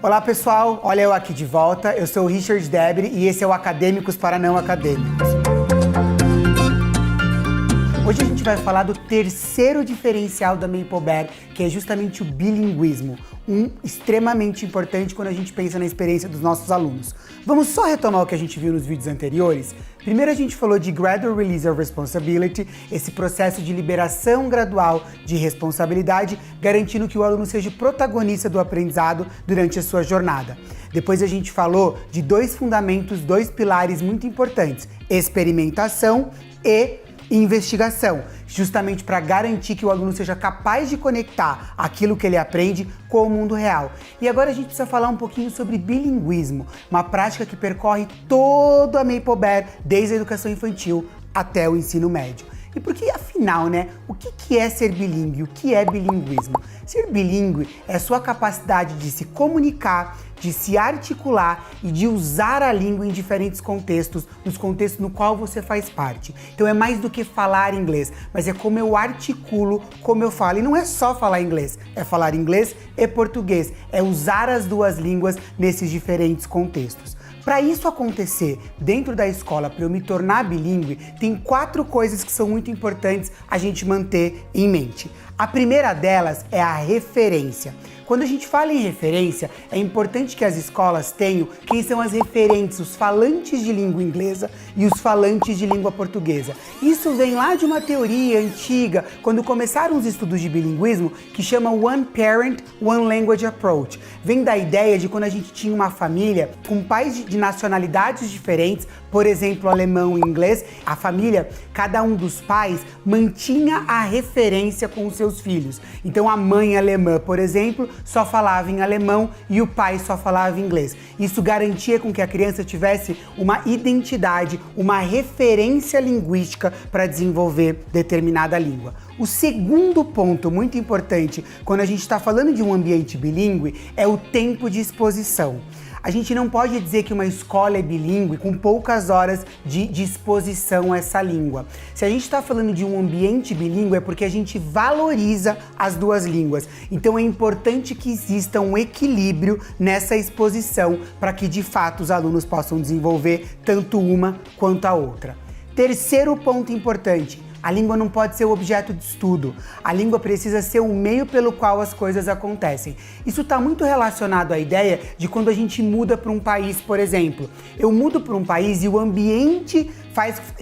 Olá pessoal, olha eu aqui de volta, eu sou o Richard Debre e esse é o Acadêmicos para Não Acadêmicos. Hoje a gente vai falar do terceiro diferencial da Maple Bear, que é justamente o bilinguismo, extremamente importante quando a gente pensa na experiência dos nossos alunos. Vamos só retomar o que a gente viu nos vídeos anteriores? Primeiro a gente falou de Gradual Release of Responsibility, esse processo de liberação gradual de responsabilidade, garantindo que o aluno seja o protagonista do aprendizado durante a sua jornada. Depois a gente falou de dois fundamentos, dois pilares muito importantes, experimentação e investigação, justamente para garantir que o aluno seja capaz de conectar aquilo que ele aprende com o mundo real. E agora a gente precisa falar um pouquinho sobre bilinguismo, uma prática que percorre toda a Maple Bear, desde a educação infantil até o ensino médio. E porque, afinal, o que é ser bilíngue? O que é bilinguismo? Ser bilíngue é a sua capacidade de se comunicar, de se articular e de usar a língua em diferentes contextos, nos contextos no qual você faz parte. Então é mais do que falar inglês, mas é como eu articulo, como eu falo. E não é só falar inglês, é falar inglês e português, é usar as duas línguas nesses diferentes contextos. Para isso acontecer dentro da escola, para eu me tornar bilíngue, tem 4 coisas que são muito importantes a gente manter em mente. A primeira delas é a referência. Quando a gente fala em referência, é importante que as escolas tenham quem são as referentes, os falantes de língua inglesa e os falantes de língua portuguesa. Isso vem lá de uma teoria antiga, quando começaram os estudos de bilinguismo, que chama One Parent, One Language Approach. Vem da ideia de quando a gente tinha uma família com pais de nacionalidades diferentes, por exemplo, alemão e inglês, a família, cada um dos pais, mantinha a referência com os seus filhos. Então a mãe alemã, por exemplo, só falava em alemão e o pai só falava inglês. Isso garantia com que a criança tivesse uma identidade, uma referência linguística para desenvolver determinada língua. O segundo ponto muito importante quando a gente está falando de um ambiente bilíngue é o tempo de exposição. A gente não pode dizer que uma escola é bilíngue com poucas horas de exposição a essa língua. Se a gente está falando de um ambiente bilíngue é porque a gente valoriza as duas línguas. Então é importante que exista um equilíbrio nessa exposição para que de fato os alunos possam desenvolver tanto uma quanto a outra. Terceiro ponto importante. A língua não pode ser o objeto de estudo. A língua precisa ser o meio pelo qual as coisas acontecem. Isso está muito relacionado à ideia de quando a gente muda para um país, por exemplo. Eu mudo para um país e o ambiente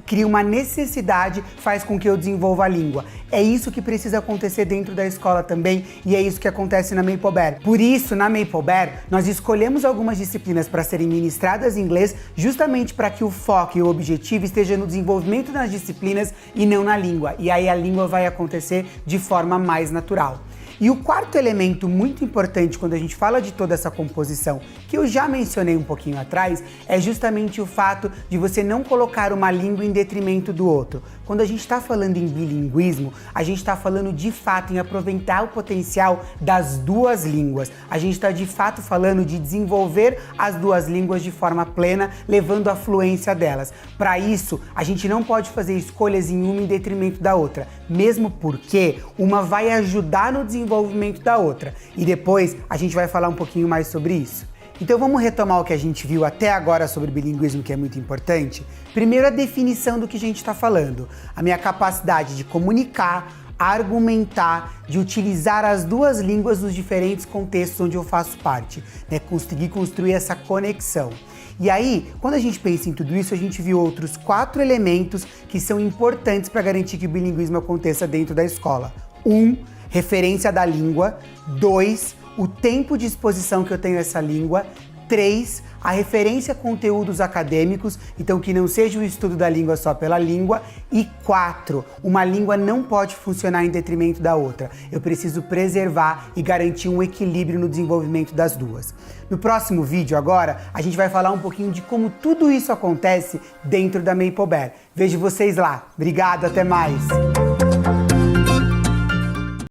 cria uma necessidade, faz com que eu desenvolva a língua. É isso que precisa acontecer dentro da escola também e é isso que acontece na Maple Bear. Por isso, na Maple Bear, nós escolhemos algumas disciplinas para serem ministradas em inglês justamente para que o foco e o objetivo esteja no desenvolvimento das disciplinas e não na língua. E aí a língua vai acontecer de forma mais natural. E o quarto elemento muito importante quando a gente fala de toda essa composição, que eu já mencionei um pouquinho atrás, é justamente o fato de você não colocar uma língua em detrimento do outro. Quando a gente está falando em bilinguismo, a gente está falando de fato em aproveitar o potencial das duas línguas. A gente está de fato falando de desenvolver as duas línguas de forma plena, levando a fluência delas. Para isso, a gente não pode fazer escolhas em uma em detrimento da outra, mesmo porque uma vai ajudar no desenvolvimento da outra. E depois a gente vai falar um pouquinho mais sobre isso. Então vamos retomar o que a gente viu até agora sobre bilinguismo, que é muito importante. Primeiro, a definição do que a gente está falando. A minha capacidade de comunicar, argumentar, de utilizar as duas línguas nos diferentes contextos onde eu faço parte, conseguir construir essa conexão. E aí, quando a gente pensa em tudo isso, a gente viu outros 4 elementos que são importantes para garantir que o bilinguismo aconteça dentro da escola. 1, referência da língua. 2, o tempo de exposição que eu tenho a essa língua. 3, a referência a conteúdos acadêmicos, então que não seja o estudo da língua só pela língua. E 4, uma língua não pode funcionar em detrimento da outra. Eu preciso preservar e garantir um equilíbrio no desenvolvimento das duas. No próximo vídeo agora, a gente vai falar um pouquinho de como tudo isso acontece dentro da Maple Bear. Vejo vocês lá. Obrigado, até mais!